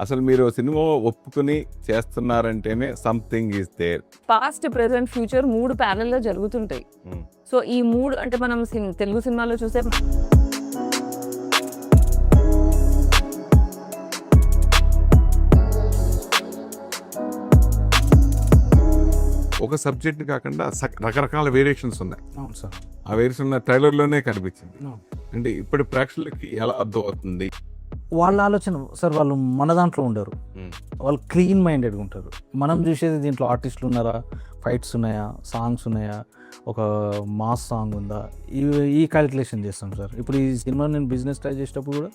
అసలు మీరు సినిమా ఒప్పుకుని చేస్తున్నారంటేనే something is there. Past, present, future 3 parallel గా జరుగుతుంటాయి. సో ఈ 3 అంటే మనం తెలుగు సినిమాలో చూసే ఒక సబ్జెక్ట్ కాకుండా రకరకాల వేరియేషన్స్ ఉన్నాయి. అవును సార్. ఆ వేరియేషన్ ఉన్న ట్రైలర్లోనే కనిపించింది. అవును. అంటే ఇప్పుడు ప్రేక్షకులకి ఎలా అర్థం అవుతుంది? వాళ్ళ ఆలోచన సార్, వాళ్ళు మన దాంట్లో ఉండరు, వాళ్ళు క్లీన్ మైండెడ్గా ఉంటారు. మనం చూసేది దీంట్లో ఆర్టిస్టులు ఉన్నారా, ఫైట్స్ ఉన్నాయా, సాంగ్స్ ఉన్నాయా, ఒక మాస్ సాంగ్ ఉందా, ఈ క్యాలిక్యులేషన్ చేస్తాం సార్. ఇప్పుడు ఈ సినిమా నేను బిజినెస్ ట్రై చేసేటప్పుడు కూడా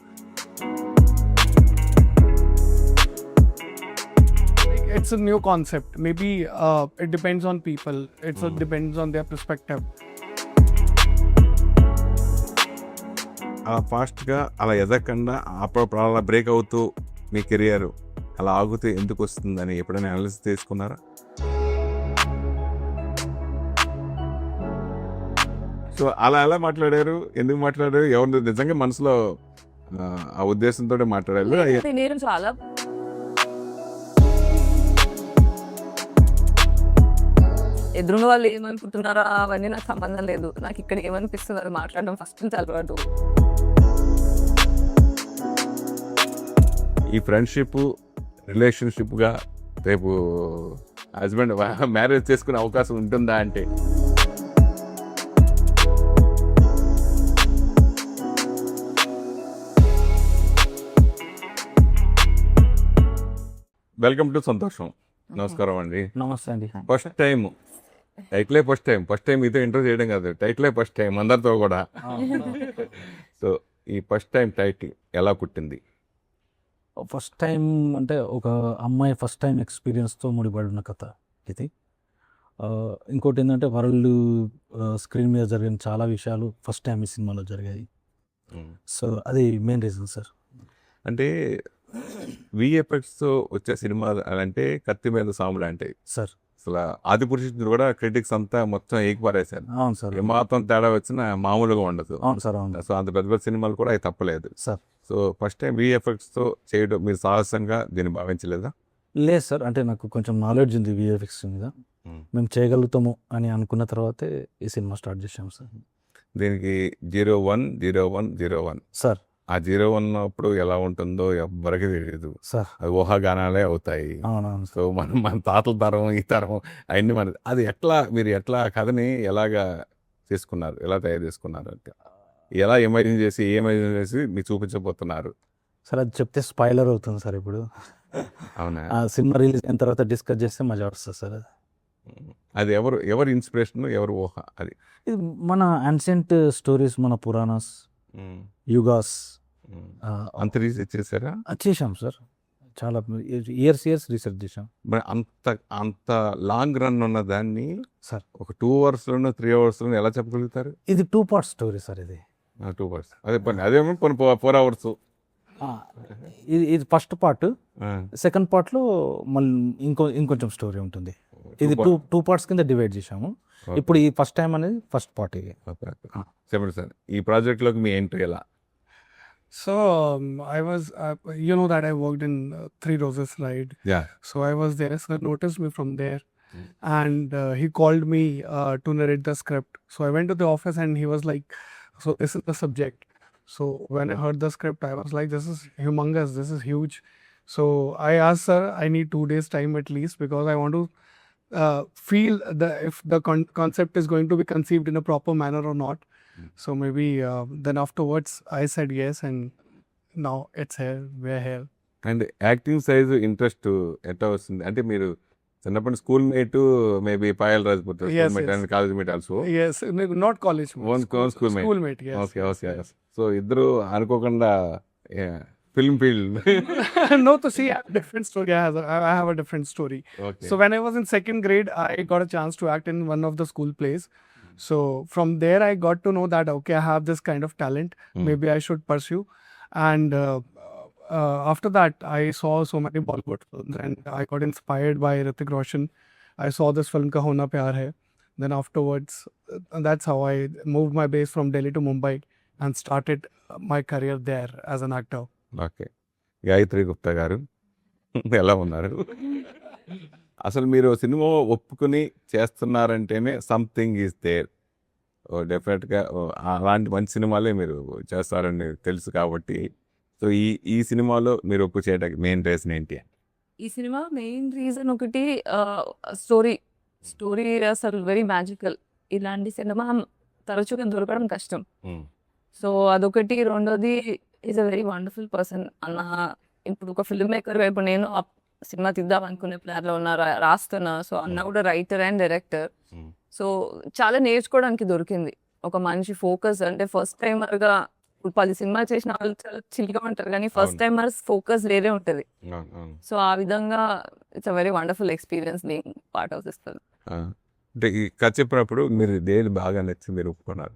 it's a new concept. Maybe it depends on people. Depends on their perspective. అలా ఫాస్ట్గా అలా ఎదగకుండా అప్పుడప్పుడు అలా బ్రేక్ అవుతూ మీ కెరియర్ అలా ఆగుతూ ఎందుకు వస్తుందని ఎప్పుడైనా అనాలిసిస్ తీసుకున్నారా? సో అలా ఎలా మాట్లాడారు, ఎందుకు మాట్లాడారు, ఎవరు నిజంగా మనసులో ఆ ఉద్దేశంతో మాట్లాడారు? నేను చాలా ఎదురున్న వాళ్ళు ఏమనుకుంటున్నారో అవన్నీ నాకు సంబంధం లేదు. నాకు ఇక్కడ ఏమనిపిస్తుంది అది మాట్లాడడం ఫస్ట్ నుంచి అలవాటు. ఈ ఫ్రెండ్షిప్ రిలేషన్షిప్గా రేపు హస్బెండ్ మ్యారేజ్ చేసుకునే అవకాశం ఉంటుందా అంటే? వెల్కమ్ టు సంతోషం. నమస్కారం అండి. నమస్తే అండి. ఫస్ట్ టైం టైటిలే ఫస్ట్ టైం మీతో ఇంటర్వ్యూ చేయడం కాదు, టైటిలే ఫస్ట్ టైం అందరితో కూడా. సో ఈ ఫస్ట్ టైం టైటిల్ ఎలా పుట్టింది? ఫస్ట్ టైం అంటే ఒక అమ్మాయి ఫస్ట్ టైం ఎక్స్పీరియన్స్తో ముడిపడిన కథ ఇది. ఇంకోటి ఏంటంటే వరల్డ్ స్క్రీన్ మీద జరిగిన చాలా విషయాలు ఫస్ట్ టైం ఈ సినిమాలో జరిగాయి. సో అది మెయిన్ రీజన్ సార్. అంటే విఎఫ్ఎక్స్తో వచ్చే సినిమా అంటే కత్తి మీద సాములు అంటే సార్. అసలు ఆదిపురుషుడు కూడా క్రిటిక్స్ అంతా మొత్తం ఏకిపారేశారు. అవును సార్. ఏమాత్రం తేడా వచ్చినా మామూలుగా ఉండదు. అవును సార్. అవును సో అంత పెద్ద పెద్ద సినిమాలు కూడా అవి తప్పలేదు సార్. సో ఫస్ట్ టైం విఎఫ్ఎక్స్తో చేయడం మీరు సాహసంగా దీన్ని భావించలేదా? లేదు సార్, అంటే నాకు కొంచెం నాలెడ్జ్ ఉంది విఎఫ్ఎక్స్ మీద, మేము చేయగలుగుతాము అని అనుకున్న తర్వాతే ఈ సినిమా స్టార్ట్ చేసాము సార్. దీనికి 010101 సార్. ఆ 01 అప్పుడు ఎలా ఉంటుందో ఎవరికి తెలియదు సార్. అది ఊహాగానాలే అవుతాయి. అవునవును. సో మన తాతల తరం ఈ తరం అవన్నీ అది మీరు ఎట్లా కథని ఎలాగా చేసుకున్నారు, ఎలా తయారు చేసుకున్నారు అంటే ఎలా ఇమాజిన్ చేసి మీకు చూపించబోతున్నారు? సార్ అది చెప్తే స్పాయిలర్ అవుతుంది సార్. ఇప్పుడు అవునా? ఆ సినిమా రిలీజ్ అయిన తర్వాత డిస్కస్ చేస్తే మజా వస్తుంది సార్. అది ఎవరు ఇన్స్పిరేషన్, ఎవరు ఊహ? అది ఇది మన యాన్షియంట్ స్టోరీస్, మన పురాణాస్, యుగాస్ అంత రీసెర్చ్ చేశారా? చేశాం సార్. చాలా ఇయర్స్ రీసెర్చ్ చేశాం. మరి అంత లాంగ్ రన్ ఉన్న దాన్ని సార్ ఒక 2 అవర్స్లోనూ 3 అవర్స్లోనూ ఎలా చెప్పగలుగుతారు? ఇది 2 పార్ట్ స్టోరీ సార్. ఇది 2 అవర్స్ అదేమో 4 అవర్స్. ఇది ఫస్ట్ పార్ట్. సెకండ్ పార్ట్లో మళ్ళీ ఇంకొంచెం స్టోరీ ఉంటుంది. ఇది 2 పార్ట్స్ కింద డివైడ్ చేశాము. ఇప్పుడు ఈ ఫస్ట్ టైం అనేది ఫస్ట్ పార్ట్. ఇది చెప్పండి సార్, ఈ ప్రాజెక్ట్లోకి మీ ఎంట్రీ ఎలా? So I was, you know that I worked in Three Roses Ride. Yeah. So I was there. Sir noticed me from there, and he called me to narrate the script. So I went to the office, and he was like, "So this is the subject." So when I heard the script, I was like, "This is humongous. This is huge." So I asked sir, I need 2 days time at least because I want to feel if the concept is going to be conceived in a proper manner or not. So maybe then afterwards I said yes, and now it's here. We're here. And acting size interest ఎట్లా వస్తుంది అంటే మీరు చిన్నప్పటి school mate maybe Payal Rajpur and college mate also? Yes, not college mate. School mate. Yes. Okay. So ఇద్దరు అనుకోకుండా film field. No, to see I have a different story. I have a different story. Okay. So when I was in 2nd grade, I got a chance to act in one of the school plays. So from there I got to know that okay, I have this kind of talent. Maybe I should pursue. And after that, I saw so many Bollywood films, and I got inspired by Hrithik Roshan. I saw this film Ka Hona Pyar Hai. Then afterwards, that's how I moved my base from Delhi to Mumbai and started my career there as an actor. Okay. Gayatri Gupta గారు, ఎలా ఉన్నారు? అసలు మీరు cinema ఒప్పుకుని చేస్తున్నారంటేనే something is there. డెఫినెట్గా అలాంటి మంచి సినిమాలే మీరు చేస్తారని తెలుసు కాబట్టి, సో ఈ సినిమాలో మీరు ఒప్పు చేయడానికి మెయిన్ రీజన్ ఏంటి? ఈ సినిమా మెయిన్ రీజన్ ఒకటి స్టోరీ అసలు వెరీ మ్యాజికల్. ఇలాంటి సినిమా తరచుగా దొరకడం కష్టం. సో అదొకటి. రెండోది is a very wonderful person అన్న. ఇప్పుడు ఒక ఫిల్మ్ మేకర్ ఇప్పుడు నేను ఆ సినిమా తీద్దాం అనుకునే ప్లాన్లో ఉన్నా, రాస్తున్నా. సో అన్న కూడా రైటర్ అండ్ డైరెక్టర్. సో చాలా నేర్చుకోవడానికి దొరికింది. ఒక మనిషి ఫోకస్ అంటే ఫస్ట్ టైమర్గా 10 సినిమాలు చేసిన వాళ్ళు చాలా చిల్గా ఉంటారు, కానీ ఫస్ట్ టైమర్స్ ఫోకస్ వేరే ఉంటుంది. సో ఆ విధంగా it's a very wonderful experience being part of this film. అంటే ఈ కథ చెప్పినప్పుడు మీరు దేని బాగా నచ్చి మీరు ఒప్పుకున్నారు?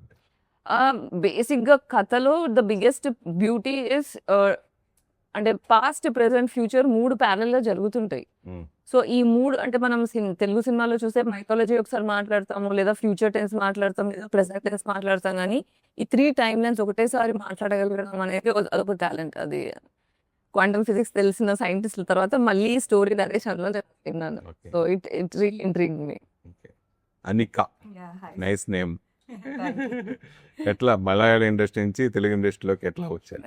బేసిక్గా కథలో ద బిగ్గెస్ట్ బ్యూటీ ఇస్ అంటే పాస్ట్, ప్రెసెంట్, ఫ్యూచర్ 3 ప్యారల్గా జరుగుతుంటాయి. సో ఈ 3 అంటే మనం తెలుగు సినిమాలో చూసే మైథాలజీ ఒకసారి మాట్లాడతాము, లేదా ఫ్యూచర్ టెన్స్ మాట్లాడతాం, లేదా ప్రెసెంట్ టెన్స్ మాట్లాడతాం, కానీ ఈ 3 టైమ్ లైన్స్ ఒకటేసారి మాట్లాడగలగడం అనేది అదొక టాలెంట్. అది క్వాంటమ్ ఫిజిక్స్ తెలిసిన సైంటిస్టుల తర్వాత మళ్ళీ స్టోరీ నరేషన్లో విన్నాను. So it really intrigued me. Anika, nice name. ఎట్లా మలయాళ ఇండస్ట్రీ నుంచి తెలుగు ఇండస్ట్రీలోకి ఎట్లా వచ్చారు?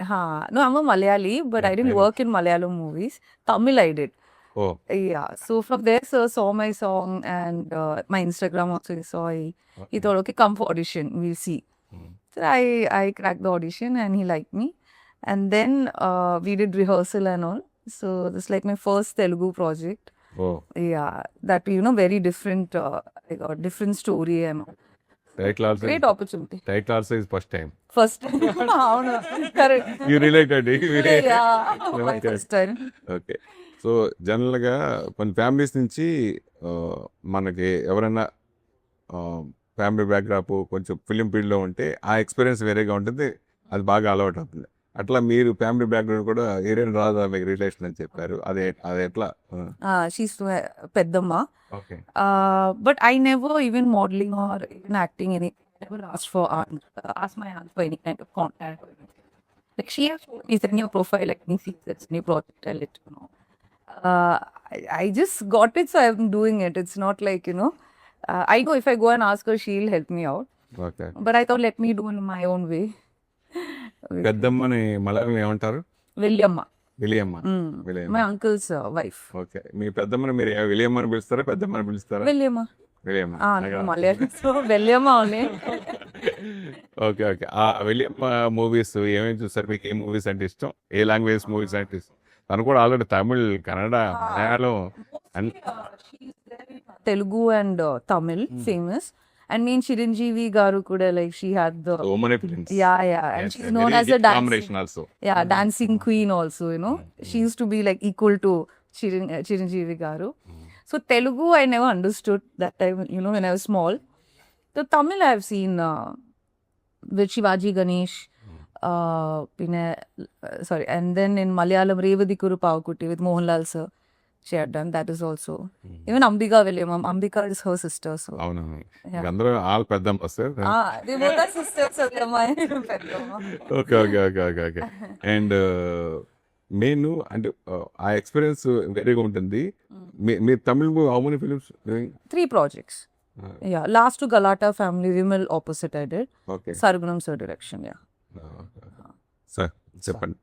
No, I'm a Malayali, but I didn't work in Malayalam movies. Tamil I did. Oh, Yeah. So from there, sir saw my song and my Instagram also he saw. He thought, okay, come for audition. We'll see. So I cracked the audition and he liked me. And then we did rehearsal and all. So this is like my first Telugu project. oh. Yeah. That, very different, like a different story and all. Title also. Great opportunity. Title also is first time. First time. Correct. You related. Yeah. My first time. Okay. So జనరల్గా కొన్ని families నుంచి మనకి ఎవరైనా family బ్యాక్గ్రాప్ కొంచెం film ఫీల్డ్లో ఉంటే ఆ experience వేరేగా ఉంటుంది, అది బాగా అలవాటు అవుతుంది. అట్లా మీరు ఫ్యామిలీ బ్యాక్గ్రౌండ్ కూడా హీరోయిన్ రాదా మీకు రిలేషన్ అని చెప్పారు, అది ఎట్లా? She's Peddamma. Okay. But I never even modeling or even acting anything. I never asked my aunt for any kind of contact. Like she has told me, send your profile, like me see this new project, I'll let you know. I just got it, so I'm doing it. It's not like, I know if I go and ask her, she'll help me out. Okay. But I thought, let me do it in my own way. పెద్దమ్మని మలయాళం ఏమంటారు? Villiyamma. విలియమ్మ. విలియమ్మ. My uncle's wife. Okay. మీ పెద్దమ్మని మీరు విలియమ్మ అని పిలుస్తారా, పెద్దమ్మని పిలుస్తారా? Villiyamma. విలియమ్మ. No, Malayalam. So Villiyamma only. Okay. Okay. ఆ విలియమ్మ మూవీస్ ఏమేమి చూస్తారు? మీకు ఏ మూవీస్ అంటే ఇష్టం? ఏ లాంగ్వేజ్ మూవీస్ అంటే ఇష్టం? తను కూడా ఆల్రెడీ తమిళ్, కన్నడ, మలయాళం అన్ని. Telugu and Tamil famous. And me and Chiranjeevi Garu kuda, like she had the So many films. yeah, and she's known as a combination also. dancing queen also. She used to be like equal to Chiranjeevi Garu. So Telugu I never understood that time. When I was small. The Tamil I have seen with Shivaji Ganesh. And then in Malayalam Revadikuru Pavakutti with Mohanlal sir. She had done that is also. Even Ambika Villiyamma. Ambika is her sister. So. అవును. అందరూ all పెద్దమ్మ వస్తారు. They both are sisters. So they are my Peddamma. Okay. Okay. Okay. Okay. Okay. And main అంటే ఆ experience వేరేగా ఉంటుంది. మీ Tamil how many films doing? 3 projects. Yeah. Last to Galata Family, Vimal opposite I did. Okay. Sargunam sir direction. Yeah. Sir చెప్పండి.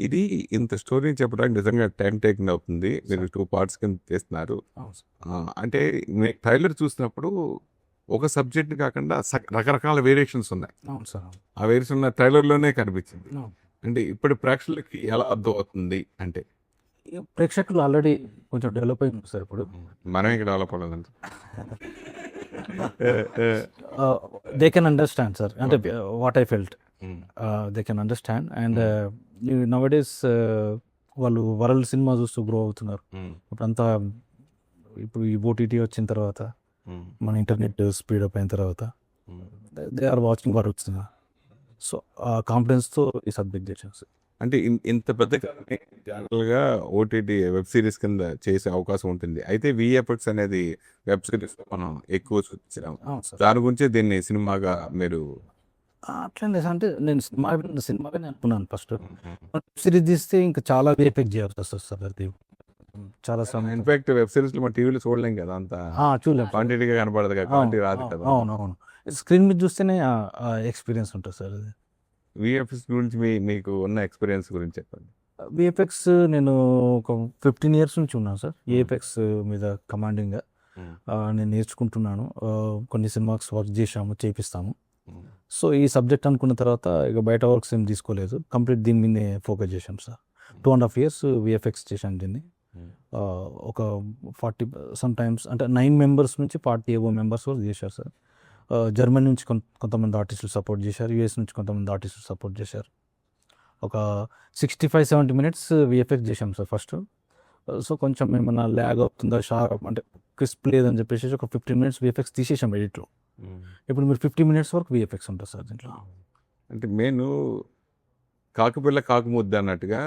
ఇది ఇంత story చెప్పడానికి నిజంగా టైం టేకింగ్ అవుతుంది. మీరు 2 parts కింద చేస్తున్నారు. అంటే ట్రైలర్ చూసినప్పుడు ఒక సబ్జెక్ట్ కాకుండా రకరకాల వేరియేషన్స్ ఉన్నాయి. అవును సార్. ఆ వేరియేషన్ ఉన్న ట్రైలర్లోనే కనిపించింది. అంటే ఇప్పుడు ప్రేక్షకులకి ఎలా అర్థం అవుతుంది అంటే? ప్రేక్షకులు ఆల్రెడీ కొంచెం డెవలప్ అయింది సార్ ఇప్పుడు. మనం ఇక్కడ డెవలప్ అవ్వలేదంట. దే కెన్ అండర్స్టాండ్ సార్, అంటే what I felt they can understand. And nowadays వాళ్ళు వరల్డ్ సినిమా చూస్తూ గ్రో అవుతున్నారు. ఇప్పుడంతా ఇప్పుడు ఈ ఓటీటీ వచ్చిన తర్వాత, మన ఇంటర్నెట్ స్పీడప్ అయిన తర్వాత they are watching world cinema. So ఆ కాన్ఫిడెన్స్తో ఈ సబ్జెక్ట్ చేశాను సార్. అంటే ఇంత పెద్ద జనరల్గా ఓటీటీ వెబ్ సిరీస్ కింద చేసే అవకాశం ఉంటుంది. అయితే విఎఫ్ఎక్స్ అనేది వెబ్ సిరీస్ మనం ఎక్కువ చూపించాము. దాని గురించి దీన్ని సినిమాగా మీరు అట్లనే అంటే నేను సినిమాగా అనుకున్నాను ఫస్ట్. సిరీస్ తీస్తే ఇంకా చాలా విఎఫ్ఎక్స్ చేయాల్సి వస్తుంది సార్. అది చాలా సమయం ఇన్ఫాక్ట్ వెబ్ సిరీస్ లో మన టీవీలో చూడలేం కదా అంత చూడలేం క్వాంటిటీగా కనపడదు కదా, క్వాంటిటీ రాదు కదా. అవును స్క్రీన్ మీద చూస్తేనే ఎక్స్పీరియన్స్ ఉంటుంది సార్ అది. విఎఫ్ఎక్స్ గురించి మీకు ఉన్న ఎక్స్పీరియన్స్ గురించి చెప్పండి. విఎఫ్ఎక్స్ నేను ఒక 15 years నుంచి ఉన్నాను సార్ విఎఫ్ఎక్స్ మీద కమాండింగ్గా. నేను నేర్చుకుంటున్నాను, కొన్ని సినిమాస్ వర్క్ చేపిస్తాము. సో ఈ సబ్జెక్ట్ అనుకున్న తర్వాత ఇక బయట వర్క్స్ ఏం తీసుకోలేదు, కంప్లీట్ దీని మీదే ఫోకస్ చేశాం సార్. 2.5 years విఎఫ్ఎక్స్ చేశాను దీన్ని. ఒక 40 సమ్టైమ్స్ అంటే 9 members నుంచి 40 above members వరకు చేశారు సార్. జర్మనీ నుంచి కొంతమంది ఆర్టిస్టులు సపోర్ట్ చేశారు, యూఎస్ నుంచి కొంతమంది ఆర్టిస్టులు సపోర్ట్ చేశారు. ఒక 65-70 minutes విఎఫ్ఎక్స్ చేశాం సార్ ఫస్ట్. సో కొంచెం ఏమన్నా ల్యాగ్ అవుతుందా, షార్ప్ అంటే క్రిస్ప్ లేదని చెప్పేసి ఒక 15 minutes విఎఫ్ఎక్స్ తీసేసాం ఎడిట్లో. ఇప్పుడు మీరు 50 minutes వరకు విఎఫ్ఎక్స్ ఉంటుంది సార్ దీంట్లో. అంటే నేను కాకుపిల్ల కాకుముద్ద అన్నట్టుగా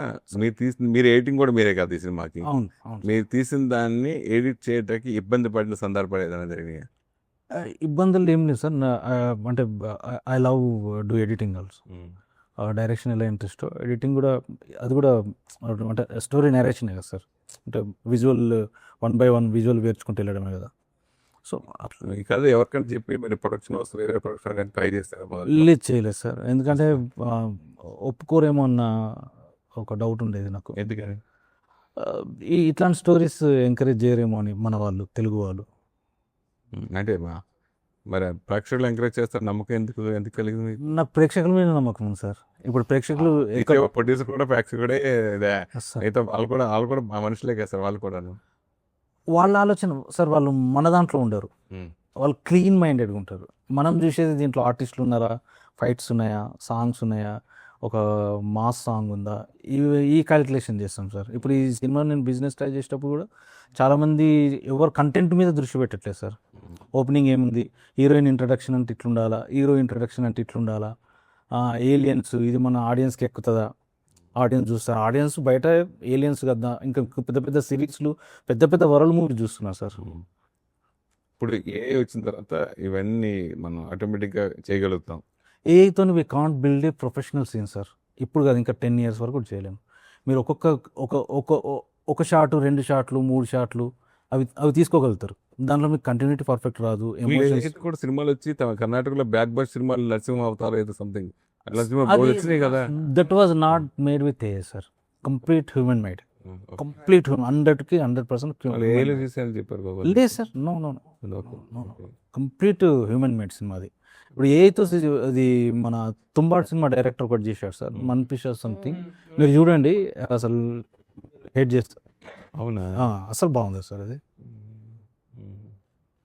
మీరు ఎడిటింగ్ కూడా మీరే కదా ఈ సినిమాకి. అవును మీరు తీసిన దాన్ని ఎడిట్ చేయడానికి ఇబ్బంది పడిన సందర్భాలు ఏదైనా జరిగినాయి? ఇబ్బందులు ఏం లేదు సార్. అంటే I love do editing also. Direction ఎలా ఇంట్రెస్ట్, ఎడిటింగ్ కూడా అది కూడా అంటే స్టోరీ నేరేషనే కదా సార్. అంటే విజువల్ 1 by 1 విజువల్ వేర్చుకుంటూ వెళ్ళడమే కదా. సో ఈ కథ ఎవరికైనా చెప్పి మీరు ప్రొడక్షన్ వస్తే వేరే ప్రొడక్షన్ కానీ ట్రై చేస్తారు? లేదు, చేయలేదు సార్. ఎందుకంటే ఒప్పుకోరేమో అన్న ఒక డౌట్ ఉండేది నాకు. ఎందుకని? ఇట్లాంటి స్టోరీస్ ఎంకరేజ్ చేయరేమో అని మన వాళ్ళు, తెలుగు వాళ్ళు. అంటే మరి ప్రేక్షకులు ఎంకరేజ్ చేస్తారు, నమ్మకం ఎందుకు కలిగింది? నాకు ప్రేక్షకుల మీద నమ్మకం ఉంది సార్. ఇప్పుడు ప్రేక్షకులు ప్రొడ్యూసర్ కూడా ప్రేక్షకుడే సార్. అయితే వాళ్ళు కూడా మా మనుషులే కదా సార్. వాళ్ళు కూడా వాళ్ళ ఆలోచన సార్, వాళ్ళు మన దాంట్లో ఉండరు, వాళ్ళు క్లీన్ మైండెడ్గా ఉంటారు. మనం చూసేది దీంట్లో ఆర్టిస్టులు ఉన్నారా, ఫైట్స్ ఉన్నాయా, సాంగ్స్ ఉన్నాయా, ఒక మాస్ సాంగ్ ఉందా, ఈ క్యాలిక్యులేషన్ చేస్తాం సార్. ఇప్పుడు ఈ సినిమా నేను బిజినెస్ ట్రై చేసేటప్పుడు కూడా చాలామంది ఎవరు కంటెంట్ మీద దృష్టి పెట్టట్లేదు సార్. ఓపెనింగ్ ఏముంది, హీరోయిన్ ఇంట్రడక్షన్ అంటే ఇట్లుండాలా, హీరో ఇంట్రడక్షన్ అంటే ఇట్లుండాలా, ఏలియన్స్ ఇది మన ఆడియన్స్కి ఎక్కుతుందా, ఆడియన్స్ చూస్తారు. ఆడియన్స్ బయట ఏలియన్స్ కదా, ఇంకా పెద్ద పెద్ద సిరీస్లు, పెద్ద పెద్ద వరల్డ్ మూవీ చూస్తున్నారు సార్. ఇప్పుడు ఏ వచ్చిన తర్వాత ఇవన్నీ మనం ఆటోమేటిక్గా చేయగలుగుతాం. ఏఐతో we can't build a professional scene sir. ఇప్పుడు కాదు, ఇంకా 10 years వరకు కూడా చేయలేము. మీరు ఒక షాటు, 2 షాట్లు, 3 షాట్లు అవి తీసుకోగలుగుతారు. దాంట్లో మీకు కంటిన్యూటీ పర్ఫెక్ట్ రాదు. కూడా సినిమాలు వచ్చి కర్ణాటకలో బ్యాక్ బస్ సినిమాలు నరసింహ అవతారం ఏదో సంథింగ్ వచ్చినాయి కదా. That was not made with a sir, complete human made, complete 100% చెప్పారు. లేదు sir, no complete human made cinema అది. ఇప్పుడు ఏతో అది మన తుంబాడ్ సినిమా డైరెక్టర్ ఒకటి చేశాడు సార్, మన్పిషా సంథింగ్. మీరు చూడండి, అసలు హెడ్ చేస్తారు. అవునా? అసలు బాగుంది సార్ అది.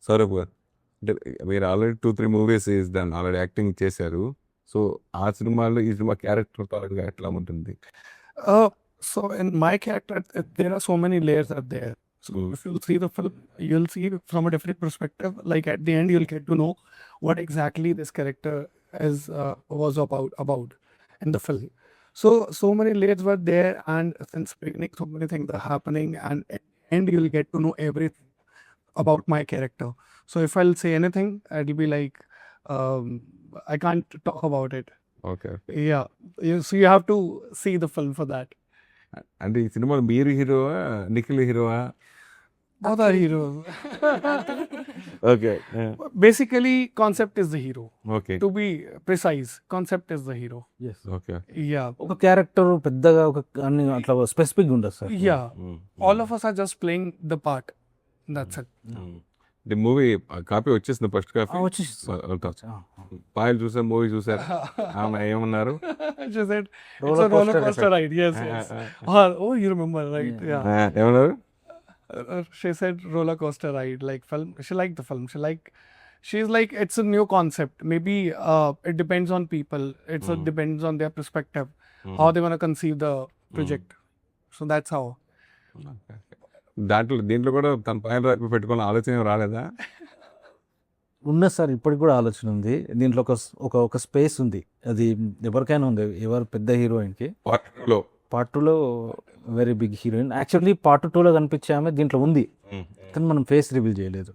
సౌరభ్ గారు, అంటే మీరు ఆల్రెడీ 2-3 movies దాన్ని ఆల్రెడీ యాక్టింగ్ చేశారు. సో ఆ సినిమాలో ఈ సినిమా క్యారెక్టర్ పరంగా ఎట్లా ఉంటుంది? So in my character, there are so many layers are there. So if you'll see the film, you'll see from a different perspective. Like at the end, you'll get to know what exactly this character was about in the film. So many layers were there, and since beginning, so many things are happening, and at the end, you'll get to know everything about my character. So if I'll say anything, it'll be like I can't talk about it. Okay. Yeah. So you have to see the film for that. అంటే ఈ సినిమాలో మీరు హీరోవా, నిఖిల్ హీరోవా? Both are heroes. Okay. Basically, concept is the hero. Okay. To be precise, concept is the hero. Okay. Yeah. ఒక character పెద్దగా ఒక అన్ని అట్లా స్పెసిఫిక్ ఉండదు sir. Yeah. All of us are just playing the part. That's it. The movie copy వచ్చేసింది, first copy వచ్చేసి పాయలు చూసారు, మూవీ చూసారు, ఆమె ఏమన్నారు? She said, it's Roller a roller coaster coaster ride. Yes. Oh, you remember, right? Yeah. ఏమన్నారు? She said roller coaster ride, like film. She liked the film. She's like, it's a new concept. Maybe it depends on people. It depends on their perspective, how they want to conceive the project. So that's how. దీంట్లో కూడా తన పైన పెట్టుకున్న ఆలోచన ఏం రాలేదా? ఉన్నది sir, ఇప్పటికి కూడా ఆలోచన ఉంది. దీంట్లో ఒక స్పేస్ ఉంది, అది ఎవరికైనా ఉంది. ఎవరు పెద్ద హీరోయిన్కి పార్ట్ 2లో very big heroine. Actually part 2లో కనిపించే ఆమె దీంట్లో ఉంది, కానీ మనం ఫేస్ రివీల్ చేయలేదు.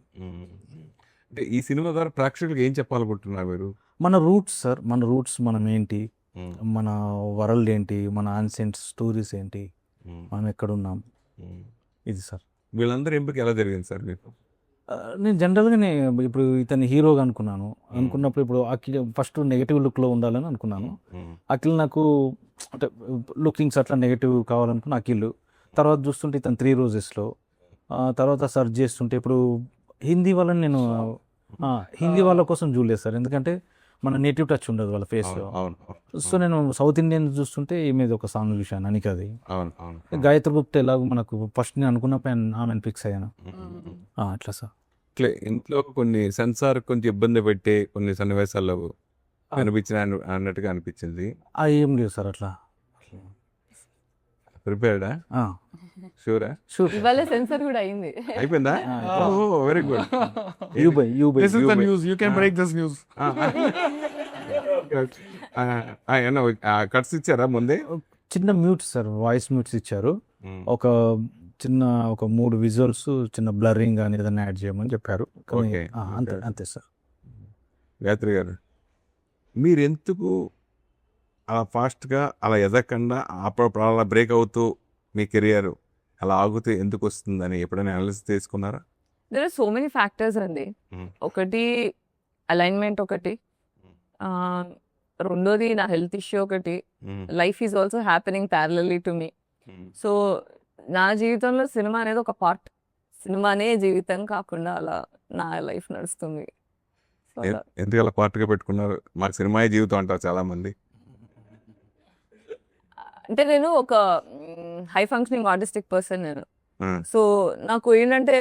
అంటే ఈ సినిమా ద్వారా ప్రేక్షకులకు ఏం చెప్పాలనుకుంటున్నారు మీరు? మన రూట్స్ సార్, మన రూట్స్, మనం ఏంటి, మన వరల్డ్ ఏంటి, మన ఆన్సెంట్ స్టోరీస్ ఏంటి, మనం ఎక్కడున్నాం, ఇది సార్. వీళ్ళందరూ ఎంపిక ఎలా జరిగింది సార్ మీకు? నేను జనరల్గానే ఇప్పుడు ఇతన్ని హీరోగా అనుకున్నాను. అనుకున్నప్పుడు ఇప్పుడు అఖిల్ ఫస్ట్ నెగిటివ్ లుక్లో ఉండాలని అనుకున్నాను. అఖిల్ నాకు అంటే లుకింగ్స్ అట్లా నెగిటివ్ కావాలనుకున్న అఖిల్. తర్వాత చూస్తుంటే ఇతను 3 రోజెస్లో, తర్వాత సర్చ్ చేస్తుంటే ఇప్పుడు హిందీ వాళ్ళని నేను హిందీ వాళ్ళ కోసం చూడలేదు సార్, ఎందుకంటే మన నేటివ్ టచ్ ఉండదు వాళ్ళ ఫేస్లో. అవును సో నేను సౌత్ ఇండియన్ చూస్తుంటే ఈమె ఒక సాంగ్ చూశాను అనికది. అవును అవును. గాయత్రి గుప్తా ఎలాగో మనకు ఫస్ట్ నేను అనుకున్నప్పుడు ఆమెను ఫిక్స్ అయ్యాను. అట్లా సార్. ఇట్లా ఇంట్లో కొన్ని సెన్సార్ కొంచెం ఇబ్బంది పెట్టే కొన్ని సన్నివేశాల్లో కనిపించిన అన్నట్టుగా అనిపించింది. ఏం లేదు సార్ అట్లా. ప్రిపేర్డా? షూరా? షూర్. ఇవాళ సెన్సర్ కూడా అయింది. అయిపోయిందా? Oh very good. This is the news. You can break this news. Cuts ఇచ్చారా ముందే? చిన్న మ్యూట్స్ సార్, వాయిస్ మ్యూట్స్ ఇచ్చారు. ఒక 3 విజువల్స్ చిన్న బ్లరింగ్ అని ఏదైనా యాడ్ చేయమని చెప్పారు. Okay. అంతే అంతే సార్. గాయత్రి గారు, మీరు ఎందుకు అలా ఫాస్ట్గా అలా ఎదగకుండా అప్పుడప్పుడు అలా బ్రేక్ అవుతూ మీ కెరియర్ అలా ఆగుతూ ఎందుకు వస్తుందని ఎప్పుడైనా అనాలిసిస్ చేసుకున్నారా? There are so many factors అండి. ఒకటి అలైన్మెంట్, ఒకటి రెండోది నా హెల్త్ ఇష్యూ, ఒకటి life is also happening parallelly to me. So నా జీవితంలో సినిమా అనేది ఒక పార్ట్. సినిమానే జీవితం కాకుండా అలా నా లైఫ్ నడుస్తుంది. So అలా. ఎందుకు అలా పార్ట్గా పెట్టుకున్నారు? మాకు సినిమా జీవితం అంటారు చాలా మంది. అంటే నేను ఒక హై ఫంక్షనింగ్ ఆర్టిస్టిక్ పర్సన్ నేను. Mm. సో నాకు ఏంటంటే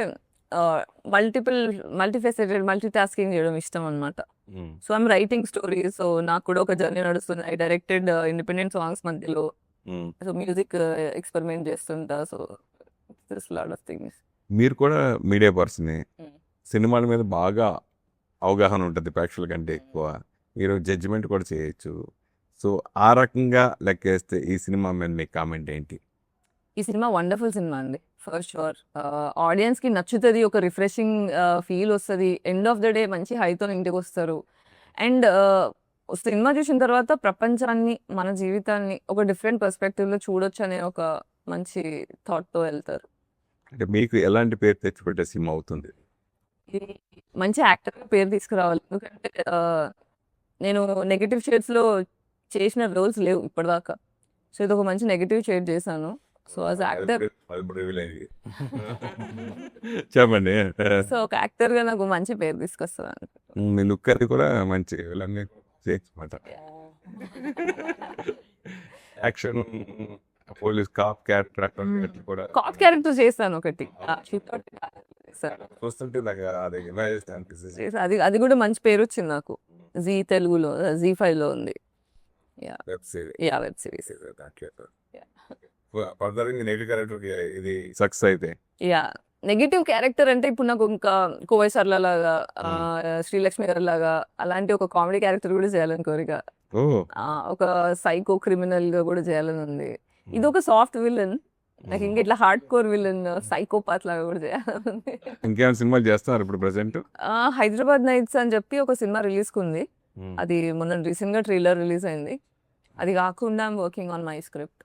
మల్టీఫెసెటెడ్ మల్టీ టాస్కింగ్ చేయడం ఇష్టం అనమాట. So I'm writing stories. So నాకు కూడా ఒక జర్నీ నడుస్తుంది. ఐ డైరెక్టెడ్ ఇండిపెండెంట్ సాంగ్స్ మధ్యలో. సో మ్యూజిక్ ఎక్స్పెరిమెంట్ చేస్తుంటా. So this lot of things. మీరు కూడా మీడియా పర్సనే, Mm. సినిమాల మీద బాగా అవగాహన ఉంటుంది ప్రేక్షకుల కంటే ఎక్కువ. మీరు జడ్జిమెంట్ కూడా చేయొచ్చు. సో ఆ రకంగా లెక్కేస్తే ఈ సినిమా మీద మీ కామెంట్ ఏంటి? ఈ సినిమా వండర్ఫుల్ సినిమా అండి, ఫర్ షూర్. ఆడియన్స్కి నచ్చుతుంది, ఒక రిఫ్రెషింగ్ ఫీల్ వస్తుంది. ఎండ్ ఆఫ్ ద డే మంచి హైతో ఇంటికి వస్తారు. అండ్ సినిమా చూసిన తర్వాత ప్రపంచాన్ని, మన జీవితాన్ని ఒక డిఫరెంట్ పర్స్పెక్టివ్లో చూడొచ్చు అనే ఒక మంచి థాట్తో వెళ్తారు. అంటే మీకు ఎలాంటి పేరు తెచ్చిపెట్టే సినిమా అవుతుంది? ఇది మంచి యాక్టర్గా పేరు తీసుకురావాలి. ఎందుకంటే నేను నెగిటివ్ షేడ్స్లో చేసిన రోల్స్ లేవు ఇప్పటిదాకా. సో ఇది ఒక మంచి నెగిటివ్ షేడ్ చేశాను. సో యాజ్ యాక్టర్, చెప్పండి. సో ఒక యాక్టర్గా నాకు మంచి పేరు తీసుకొస్తాను. మీ లుక్ అది కూడా మంచి విలన్గా చేయొచ్చన్నమాట. యాక్షన్, పోలీస్, కాప్ క్యారెక్టర్ కూడా కాప్ క్యారెక్టర్ చేస్తాను ఒకటి. చూస్తుంటే నాకు అది ఇమాజిన్ అనిపిస్తుంది. అది కూడా మంచి పేరు వచ్చింది నాకు. జీ తెలుగులో, Z5లో ఉంది. Web series. Yeah, web series. Further negative character ఇది సక్సెస్ అయితే యా, నెగిటివ్ క్యారెక్టర్ అంటే ఇప్పుడు నాకు ఇంకా కోవై సర్ల లాగా, శ్రీలక్ష్మి గారి లాగా అలాంటి ఒక కామెడీ క్యారెక్టర్ కూడా చేయాలని కోరిక. ఒక సైకో క్రిమినల్ గా కూడా చేయాలని ఉంది. ఇది ఒక సాఫ్ట్ విలన్. నాకు ఇంకా ఇట్లా హార్డ్ కోర్ విలన్, సైకోపాత్ లాగా కూడా చేయాలని ఉంది. ఇంకేమైనా సినిమాలు చేస్తున్నారు ఇప్పుడు ప్రెసెంట్? హైదరాబాద్ నైట్స్ అని చెప్పి ఒక సినిమా రిలీజ్ కుంది. అది మొన్న రీసెంట్ గా ట్రైలర్ రిలీజ్ అయింది. అది కాకుండా I'm working on my script.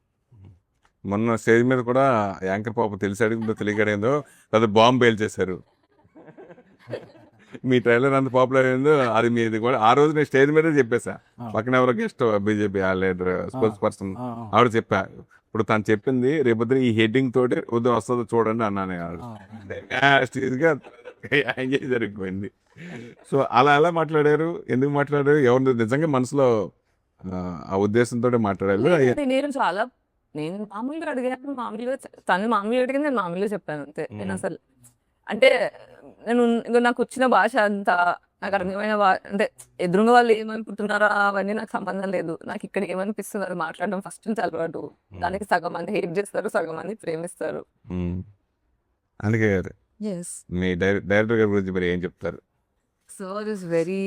మొన్న స్టేజ్ మీద కూడా యాంకర్ పాప తెలిసి అడిగిందో తెలియకడేందో పెద్ద బాంబు పేల్చేశారు. మీ ట్రైలర్ అంత పాపులర్ అయిందో అది మీది కూడా. ఆ రోజు నేను స్టేజ్ మీదే చెప్పేసా. పక్కన ఎవరో guest BJP leader, sports person ఆవిడ చెప్పా. ఇప్పుడు తను చెప్పింది రేపొద్దున ఈ హెడ్డింగ్ తోటి ఉదయం వస్తుందో చూడండి అన్నాను. స్టేజ్గా ఎంజాయ్ జరిగిపోయింది. సో అలా ఎలా మాట్లాడారు? ఎందుకు మాట్లాడారు? ఎవరు నిజంగా మనసులో ఆ ఉద్దేశంతో మాట్లాడారు? నేను మామూలుగా అడిగాను, మామూలుగా తను మామూలుగా అడిగింది, నేను మామూలుగా చెప్పాను అంతే. నేను అసలు అంటే నేను నాకు వచ్చిన భాష అంతా నాకు అర్థమైన అంటే ఎదురుగా వాళ్ళు ఏమనుకుంటున్నారో అవన్నీ నాకు సంబంధం లేదు. నాకు ఇక్కడ ఏమనిపిస్తున్నారు మాట్లాడడం ఫస్ట్ నుంచి అలవాటు. దానికి సగం మంది హేట్ చేస్తారు, సగం మంది ప్రేమిస్తారు. అందుకే Yes. మీ డైరెక్టర్ గారి గురించి మరి ఏం చెప్తారు? Sir is very,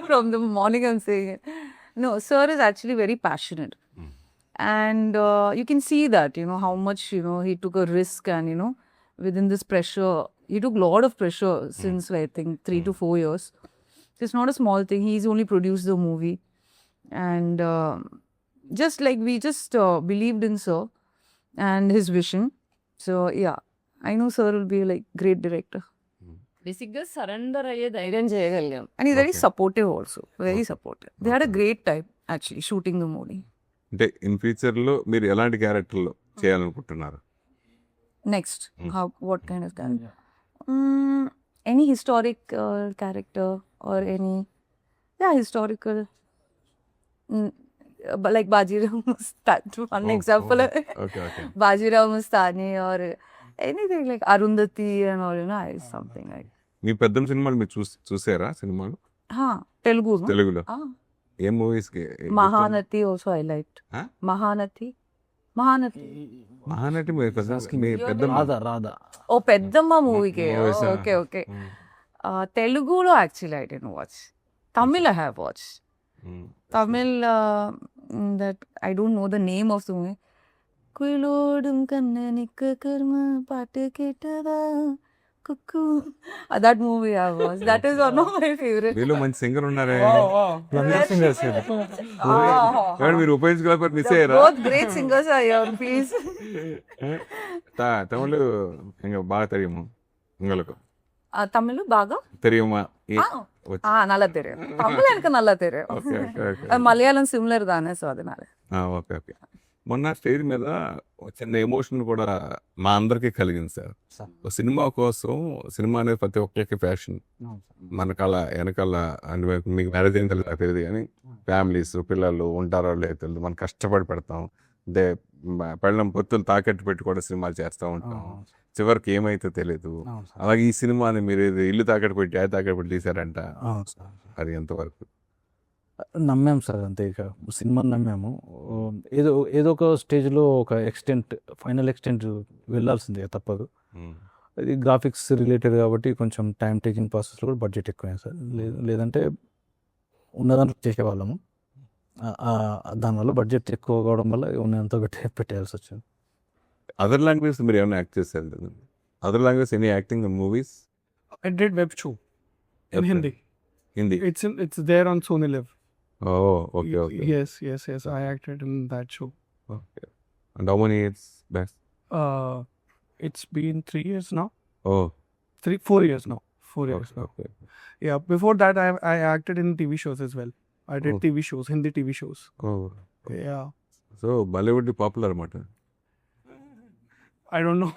from the morning I'm saying it. No, sir is actually very passionate. And you can see that, how much, he took a risk and, within this pressure, he took a lot of pressure since, I think, 3 to 4 years. It's not a small thing. He's only produced the movie. And just like we just believed in sir and his vision. So yeah, I know sir will be like great director. బేసిక్గా surrender అయ్యే ధైర్యం చేయగలిగాం. And he's very Okay. supportive also. Very Okay. supportive. They had a Okay. great time actually shooting the movie. అంటే in ఫ్యూచర్లో మీరు ఎలాంటి క్యారెక్టర్లు చేయాలనుకుంటున్నారు? Next, what kind of character? Any historic character or any historical. But like Bajirao Mastani, one example. Okay okay Bajirao Mastani or anything like Arundhati and all, something like. మీ పెద్ద సినిమాలు మీరు చూసారా సినిమాలు Telugu. No? తెలుగులో? Ah. ఏ మూవీస్కి? Mahanati also I liked. Huh? Mahanati. Mahanati మీ పెద్ద Radha Oh, Peddamma movie. Movies, Oh, okay. Telugulo actually I didn't watch. Tamil I have watched. Tamil, that I don't know the name of the movie. Kuilodum kannanikka karma paatu kettada kuku. That movie I watched. That is one of my favorite. మీలో మంచి singer ఉన్నారే. Singers ఏమండి మీరు ఉపయోగించుకోలేకపోతే miss అయ్యారా? Both great singers are here, please. తమిళ எங்க బాగా தெரியுமா உங்களுக்கு? Tamil baga? தெரியுமா? நல்லா தெரியும். தமிழ் எனக்கு நல்லா தெரியும். Okay okay okay Malayalam similar దానే సో அதனால. Okay okay. మొన్న స్టేజ్ మీద ఒక చిన్న ఎమోషన్ కూడా మా అందరికీ కలిగింది సార్. ఒక సినిమా కోసం సినిమా అనేది ప్రతి ఒక్కరికి ప్యాషన్. మనకాల వెనకాల అంటే మీకు మ్యారేజ్ అయిన తెలియదు కానీ ఫ్యామిలీస్ పిల్లలు ఉంటారో లేదో తెలియదు. మనం కష్టపడి పెడతాం. అంటే పెళ్ళం పొత్తులు తాకట్టు పెట్టి కూడా సినిమాలు చేస్తూ ఉంటాం. చివరికి ఏమైతే తెలియదు. అలాగే ఈ సినిమాని మీరు ఇల్లు తాకట్టు పెట్టి తాకట్టు పెట్టి తీసారంట. అది ఎంతవరకు నమ్మాము సార్, అంతే. ఇక సినిమాని నమ్మాము. ఏదో ఒక స్టేజ్లో ఒక ఫైనల్ ఎక్స్టెంట్ వెళ్ళాల్సిందే, తప్పదు. అది గ్రాఫిక్స్ రిలేటెడ్ కాబట్టి కొంచెం టైం టేకింగ్ ప్రాసెస్లో కూడా బడ్జెట్ ఎక్కువైంది సార్. లేదంటే ఉన్నదాంట్లో చేసేవాళ్ళము. దానివల్ల బడ్జెట్ ఎక్కువ కావడం వల్ల ఉన్నంత పెట్టేయాల్సి వచ్చింది. అదర్ లాంగ్వేజ్ మీరు ఏమైనా యాక్ట్ చేశారు? Other language any acting in movies? I did web show in Okay. Hindi. Hindi? It's there on Sony Live. Okay okay Yes. I acted in that show. Okay. And how many years back? It's been 3 years now. Oh 4 years now. 4 years now. Okay. Yeah. Before that, I acted in TV shows as well. I did Oh. TV shows, Hindi TV shows. Oh Yeah. So Bollywood popular అన్నమాట. I don't know.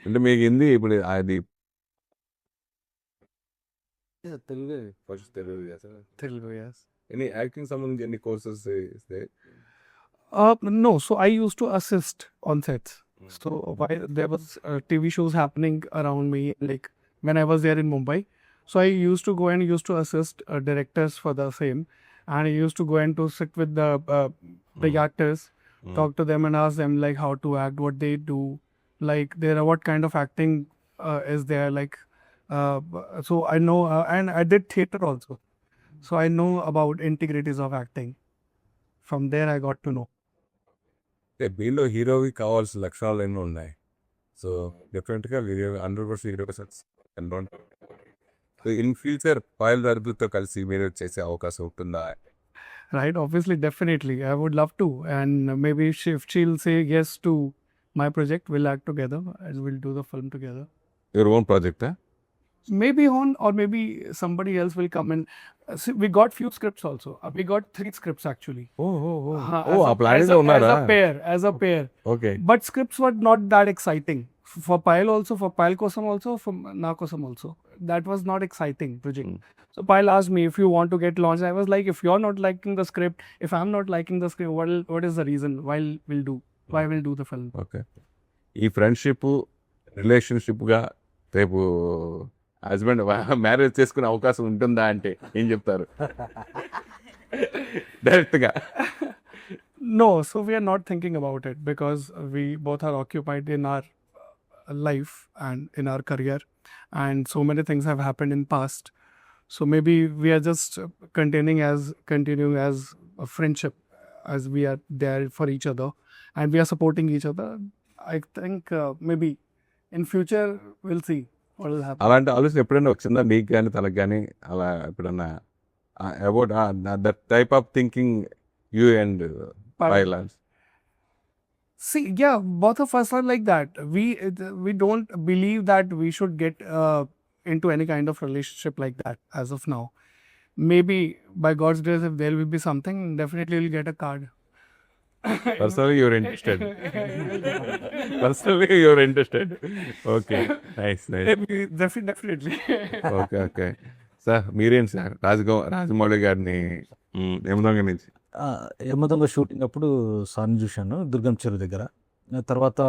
అంటే మీకు హిందీ ఇప్పుడు అది Telugu first Telugu చేస్తారు. Telugu, yes. Any acting సంబంధించి ఎన్ని courses ఇస్తే? No. So I used to assist on sets. So while there was TV shows happening around me, like when I was there in Mumbai, so I used to go and used to assist directors for the same, and I used to go and to sit with the actors, talk to them and ask them like how to act, what they do, like what kind of acting is there, like so I know, and I did theater also, so I know about integrities of acting. From there I got to know. మీలో హీరోకి కావాల్సిన లక్షణాలు ఎన్నో ఉన్నాయి. So డెఫినెట్గా 100% హీరోగా success. So in future Payal దర్బితో కలిసి మీరు చేసే అవకాశం ఉంటుందా? Right, obviously, definitely. I would love to. And maybe if she'll say yes to my project, we'll act together and we'll do the film together. Your own ప్రాజెక్టా? Maybe or maybe somebody else will come in. See, we got few scripts also. We got 3 scripts actually. ఆ plan ఉన్నారా? As a pair. Okay. But scripts were not that exciting. For Payal also, for Payal Kosam also, for Na Kosam also. That was not exciting project. So Payal asked me if you want to get launched. I was like, if you're not liking the script, if I'm not liking the script, what is the reason? Why we'll do the film? Okay. ఈ friendship రిలేషన్షిప్గా రేపు husband marriage చేసుకునే అవకాశం ఉంటుందా అంటే ఏం చెప్తారు డైరెక్ట్గా? No, so we are not thinking about it because we both are occupied in our life and in our career, and so many things have happened in past. So maybe we are just continuing as a friendship, as we are there for each other and we are supporting each other. I think maybe in future we'll see what will happen. అలాంటి ఆలోచన ఎప్పుడైనా వచ్చిందా మీకు కానీ తనకు కానీ? అలా ఎప్పుడన్నా about that type of thinking you and violence? See, yeah, both of us are like that. We don't believe that we should get into any kind of relationship like that as of now. Maybe by God's grace, if there will be something, definitely we'll get a card. Personally your interested personally your interested okay nice nice Definitely. Okay okay sir మీరేంటి sir Rajamouli గారిని యమదొంగ నుంచి Yamadonga shooting అప్పుడు సార్ని చూశాను దుర్గం చెరువు దగ్గర. తర్వాత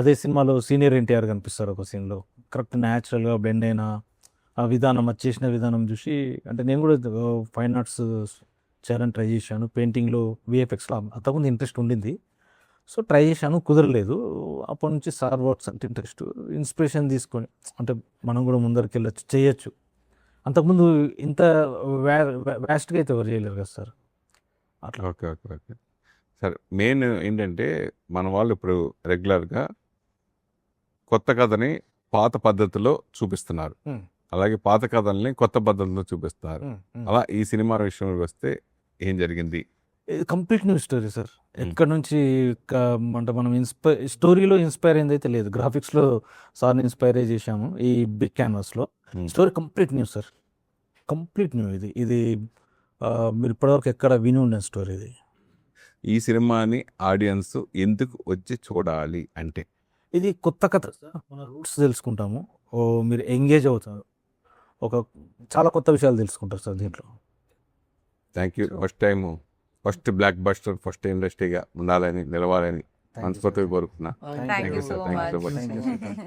అదే సినిమాలో సీనియర్ ఎన్టీఆర్ కనిపిస్తారు ఒక సీన్లో. కరెక్ట్ న్యాచురల్గా బ్లెండ్ అయిన ఆ విధానం, అది చేసిన విధానం చూసి, అంటే నేను కూడా ఫైన్ ఆర్ట్స్ చేయాలని ట్రై చేశాను. పెయింటింగ్లో విఎఫ్ఎక్స్లో అంతకుముందు ఇంట్రెస్ట్ ఉండింది. సో ట్రై చేశాను, కుదరలేదు. అప్పటి నుంచి సార్ వర్క్స్ అంటే ఇంట్రెస్ట్, ఇన్స్పిరేషన్ తీసుకొని అంటే మనం కూడా ముందరికి వెళ్ళచ్చు, చేయొచ్చు. అంతకుముందు ఇంత వ్యాస్ట్గా అయితే ఎవరు చేయలేరు కదా సార్. అట్లా okay okay okay sir, main ఏంటంటే మన వాళ్ళు ఇప్పుడు రెగ్యులర్గా కొత్త కథని పాత పద్ధతిలో చూపిస్తున్నారు, Hmm. అలాగే పాత కథల్ని కొత్త పద్ధతిలో చూపిస్తున్నారు. అలా ఈ సినిమా విషయంలో వస్తే ఏం జరిగింది? ఇది కంప్లీట్ న్యూ స్టోరీ సార్. ఎక్కడ నుంచి అంటే మనం స్టోరీలో ఇన్స్పైర్ అయింది అయితే లేదు. గ్రాఫిక్స్లో సార్ని ఇన్స్పైర్ చేశాము ఈ బిగ్ క్యాన్వాస్లో. Story complete new sir, complete new. ఇది మీరు ఇప్పటివరకు ఎక్కడ విని ఉండే స్టోరీ ఇది. ఈ సినిమాని ఆడియన్స్ ఎందుకు వచ్చి చూడాలి అంటే? ఇది కొత్త కథ సార్, మన రూట్స్ తెలుసుకుంటాము. మీరు ఎంగేజ్ అవుతారు, చాలా కొత్త విషయాలు తెలుసుకుంటారు సార్ దీంట్లో. Thank you. First blockbuster, first ఇండస్ట్రీగా ఉండాలని, నిలవాలని మనస్ఫూర్తిగా కోరుకున్నా. Thank you sir. so Thank you so much. much.